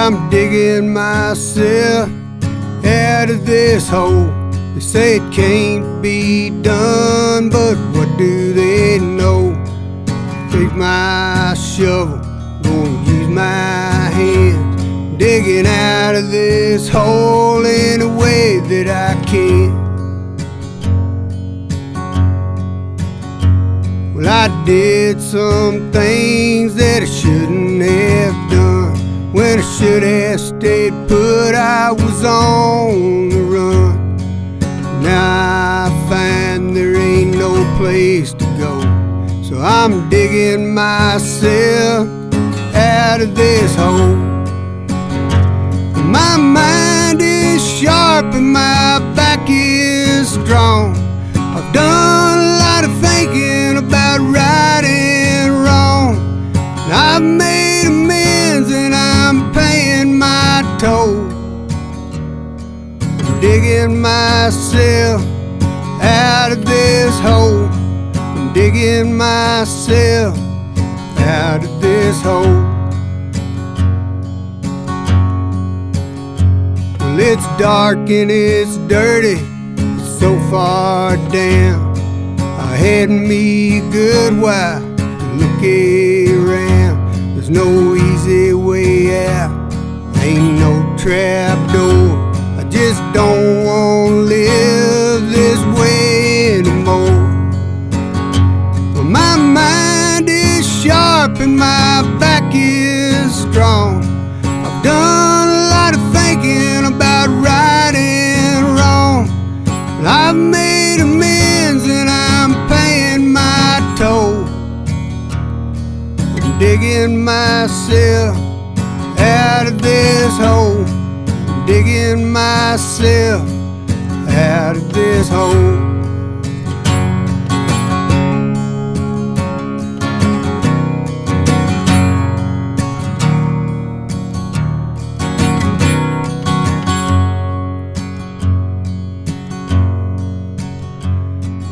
I'm digging myself out of this hole. They say it can't be done, but what do they know? Take my shovel, gonna use my hands, digging out of this hole any way that I can. Well, I did some things that I shouldn't have done. When I should have stayed put, I was on the run. Now I find there ain't no place to go, so I'm digging myself out of this hole. My mind is sharp and my back is strong. I've done a lot of thinking about right and wrong. I've made amends and I'm paying my toll. I'm digging myself out of this hole. I'm digging myself out of this hole. Well, it's dark and it's dirty, it's so far down. I had me a good while to look around. There's no easy way out, ain't no trap door. I just don't want to live this way anymore. Well, my mind is sharp and my back is strong. I've done a lot of thinking about right and wrong. But I've made amends and I'm paying my toll. I'm digging myself out of this hole. I'm digging myself out of this hole.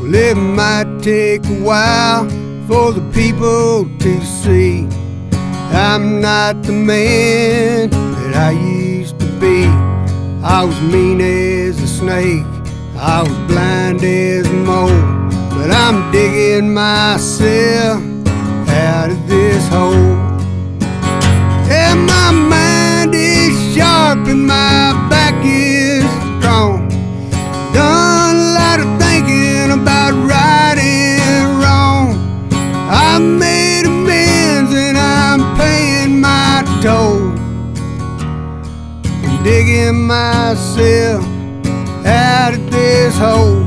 Well, it might take a while for the people to see I'm not the man that I used to be. I was mean as a snake, I was blind as a mole, but I'm digging myself out of this hole. Yeah, my mind is sharp and my back is strong. Done a lot of thinking about right and wrong. I've made amends and I'm paying my toll. I'm digging myself out of this hole.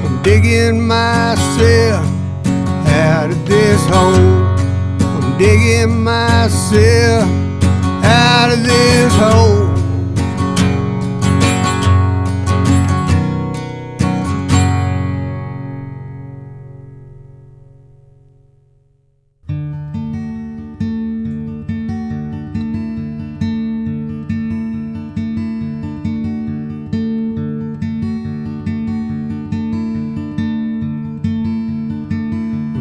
I'm digging myself out of this hole. I'm digging myself out of this hole.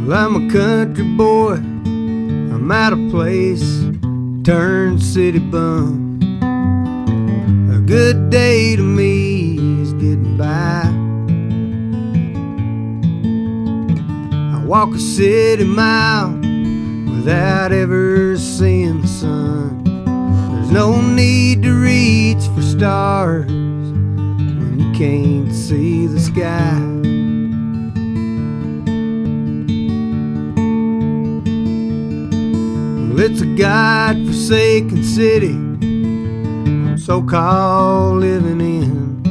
Well, I'm a country boy, I'm out of place, turned city bum. A good day to me is getting by. I walk a city mile without ever seeing the sun. There's no need to reach for stars when you can't see the sky. Well, it's a God-forsaken city I'm so-called living in.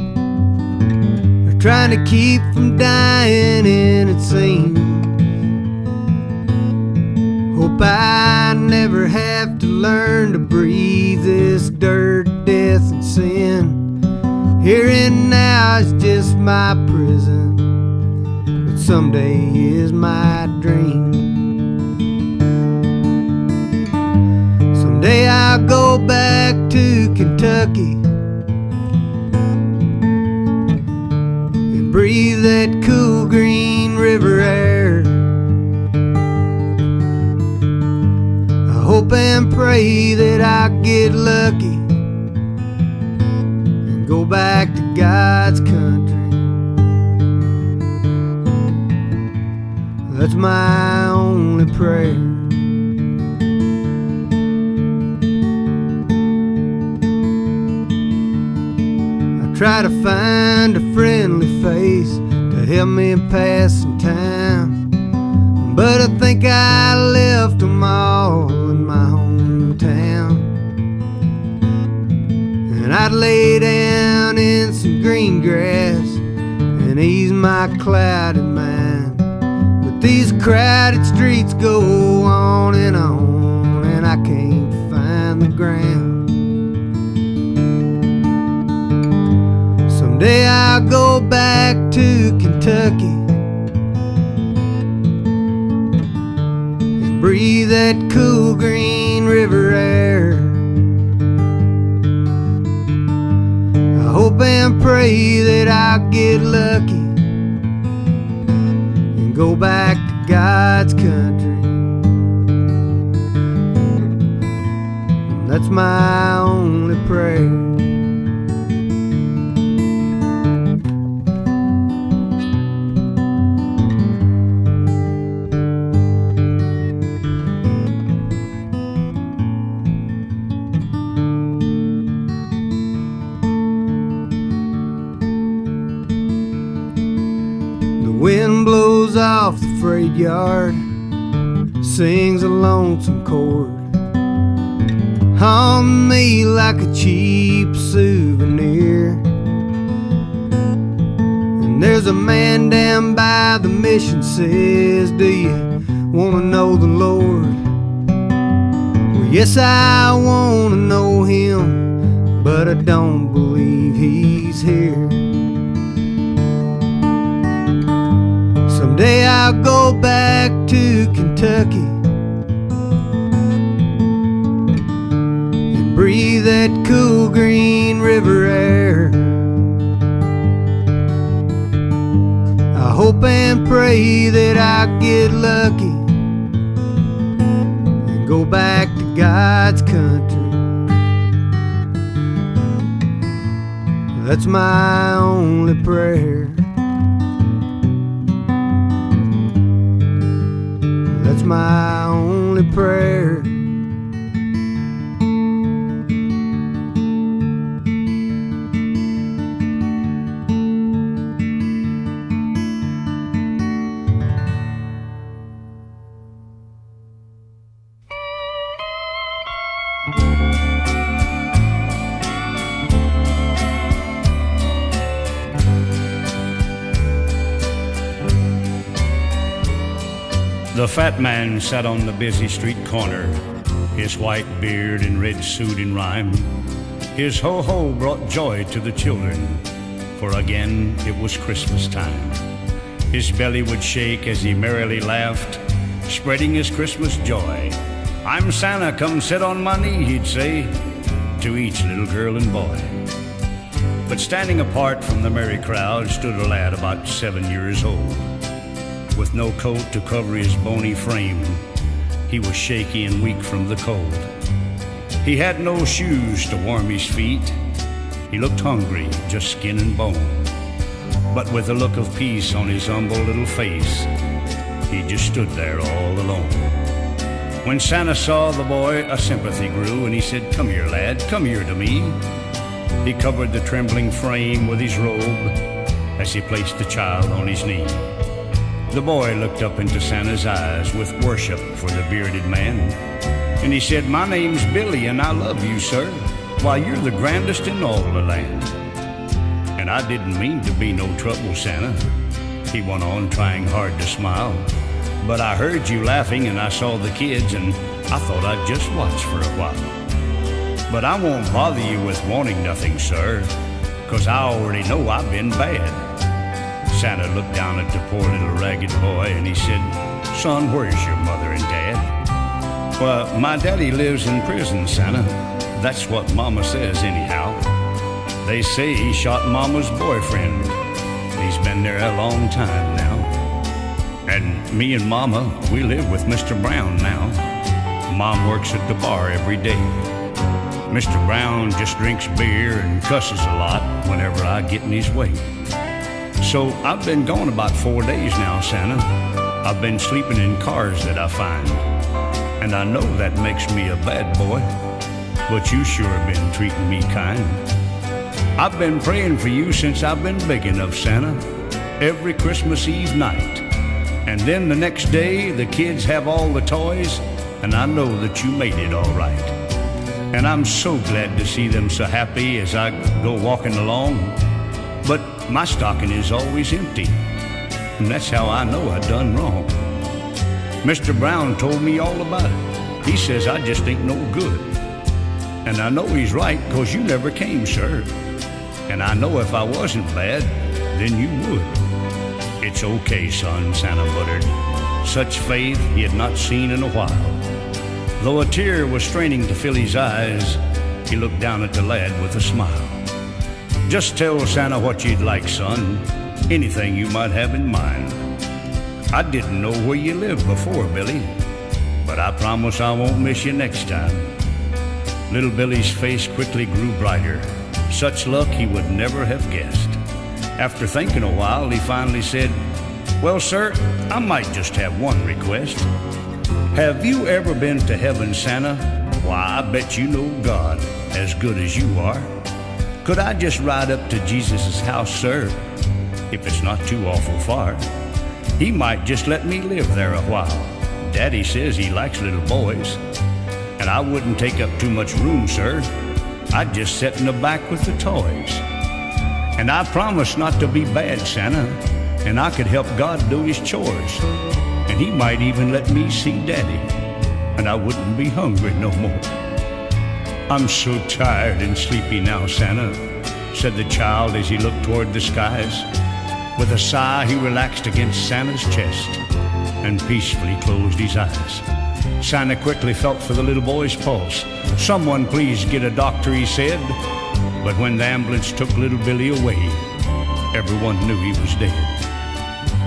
They're trying to keep from dying, and it seems hope I never have to learn to breathe this dirt, death, and sin. Here and now is just my prison, but someday is my dream. Someday I'll go back to Kentucky and breathe that cool green river air. I hope and pray that I get lucky and go back to God's country. That's my only prayer. I try to find a friendly face to help me pass some time, but I think I left them all in my hometown. And I'd lay down in some green grass and ease my clouded mind, but these crowded streets go on, and I can't find the ground. Someday I'll go back to Kentucky and breathe that cool green river air. I hope and pray that I'll get lucky and go back to God's country. That's my only prayer. Wind blows off the freight yard, sings a lonesome chord, on me like a cheap souvenir. And there's a man down by the mission says, do you want to know the Lord? Well, yes, I want to know him, but I don't believe he's here. Someday I'll go back to Kentucky and breathe that cool green river air. I hope and pray that I get lucky and go back to God's country. That's my only prayer. That's my only prayer. The fat man sat on the busy street corner, his white beard and red suit in rhyme. His ho-ho brought joy to the children, for again it was Christmas time. His belly would shake as he merrily laughed, spreading his Christmas joy. I'm Santa, come sit on my knee, he'd say to each little girl and boy. But standing apart from the merry crowd stood a lad about 7 years old. With no coat to cover his bony frame, he was shaky and weak from the cold. He had no shoes to warm his feet. He looked hungry, just skin and bone. But with a look of peace on his humble little face, he just stood there all alone. When Santa saw the boy, a sympathy grew, and he said, "Come here, lad, come here to me." He covered the trembling frame with his robe as he placed the child on his knee. The boy looked up into Santa's eyes with worship for the bearded man, and he said, "My name's Billy, and I love you, sir. Why, you're the grandest in all the land." "And I didn't mean to be no trouble, Santa," he went on, trying hard to smile. "But I heard you laughing, and I saw the kids, and I thought I'd just watch for a while. But I won't bother you with wanting nothing, sir, 'cause I already know I've been bad." Santa looked down at the poor little ragged boy and he said, "Son, where's your mother and dad?" "Well, my daddy lives in prison, Santa. That's what Mama says anyhow. They say he shot Mama's boyfriend. He's been there a long time now. And me and Mama, we live with Mr. Brown now. Mom works at the bar every day. Mr. Brown just drinks beer and cusses a lot whenever I get in his way. So I've been gone about 4 days now, Santa. I've been sleeping in cars that I find. And I know that makes me a bad boy, but you sure have been treating me kind. I've been praying for you since I've been big enough, Santa, every Christmas Eve night. And then the next day, the kids have all the toys, and I know that you made it all right. And I'm so glad to see them so happy as I go walking along. But my stocking is always empty, and that's how I know I done wrong. Mr. Brown told me all about it. He says I just ain't no good. And I know he's right, 'cause you never came, sir. And I know if I wasn't bad, then you would. It's okay, son, Santa muttered. Such faith he had not seen in a while. Though a tear was straining to fill his eyes, he looked down at the lad with a smile. Just tell Santa what you'd like, son, anything you might have in mind. I didn't know where you lived before, Billy, but I promise I won't miss you next time. Little Billy's face quickly grew brighter. Such luck he would never have guessed. After thinking a while, he finally said, "Well, sir, I might just have one request. Have you ever been to heaven, Santa? Why, I bet you know God as good as you are. Could I just ride up to Jesus' house, sir, if it's not too awful far? He might just let me live there a while. Daddy says he likes little boys. And I wouldn't take up too much room, sir. I'd just sit in the back with the toys. And I promise not to be bad, Santa, and I could help God do his chores. And he might even let me see Daddy, and I wouldn't be hungry no more." "I'm so tired and sleepy now, Santa," said the child as he looked toward the skies. With a sigh, he relaxed against Santa's chest and peacefully closed his eyes. Santa quickly felt for the little boy's pulse. "Someone please get a doctor," he said. But when the ambulance took little Billy away, everyone knew he was dead.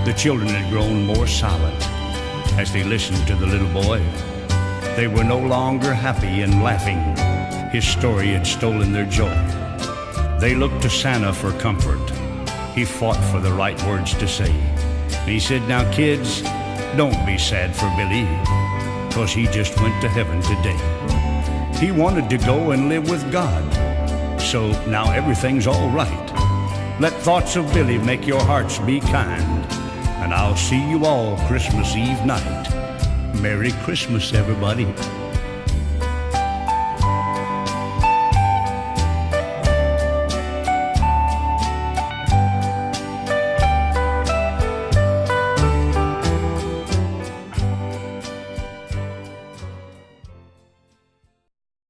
The children had grown more silent as they listened to the little boy. They were no longer happy and laughing. His story had stolen their joy. They looked to Santa for comfort. He fought for the right words to say. And he said, "Now, kids, don't be sad for Billy, 'cause he just went to heaven today. He wanted to go and live with God, so now everything's all right. Let thoughts of Billy make your hearts be kind, and I'll see you all Christmas Eve night. Merry Christmas, everybody."